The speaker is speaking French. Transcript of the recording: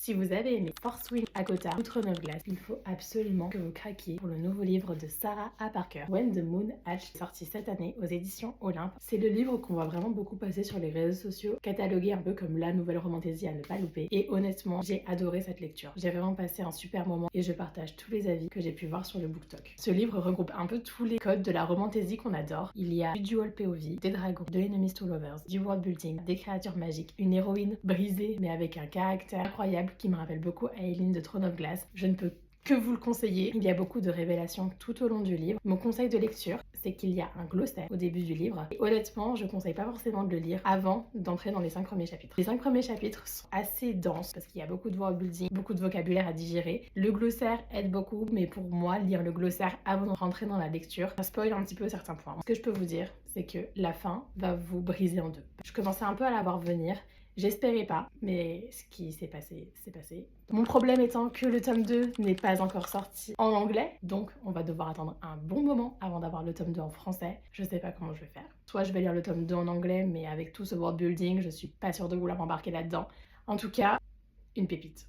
Si vous avez aimé Force Wing à Cotard ou Throne of Glass, il faut absolument que vous craquiez pour le nouveau livre de Sarah A. Parker, When the Moon Hatched, sorti cette année aux éditions Olympe. C'est le livre qu'on voit vraiment beaucoup passer sur les réseaux sociaux, catalogué un peu comme la nouvelle romantésie à ne pas louper. Et honnêtement, j'ai adoré cette lecture. J'ai vraiment passé un super moment et je partage tous les avis que j'ai pu voir sur le BookTok. Ce livre regroupe un peu tous les codes de la romantésie qu'on adore. Il y a du dual POV, des dragons, de enemies to lovers, du world building, des créatures magiques, une héroïne brisée mais avec un caractère incroyable qui me rappelle beaucoup Aileen de Throne of Glass. Je ne peux que vous le conseiller. Il y a beaucoup de révélations tout au long du livre. Mon conseil de lecture, c'est qu'il y a un glossaire au début du livre. Et honnêtement, je conseille pas forcément de le lire avant d'entrer dans les 5 premiers chapitres. Les 5 premiers chapitres sont assez denses parce qu'il y a beaucoup de world building, beaucoup de vocabulaire à digérer. Le glossaire aide beaucoup, mais pour moi, lire le glossaire avant de rentrer dans la lecture, ça spoil un petit peu certains points. Ce que je peux vous dire, c'est que la fin va vous briser en deux. Je commençais un peu à la voir venir. J'espérais pas, mais ce qui s'est passé, c'est passé. Mon problème étant que le tome 2 n'est pas encore sorti en anglais, donc on va devoir attendre un bon moment avant d'avoir le tome 2 en français. Je sais pas comment je vais faire. Soit je vais lire le tome 2 en anglais, mais avec tout ce world building, je suis pas sûre de vouloir m'embarquer là-dedans. En tout cas, une pépite.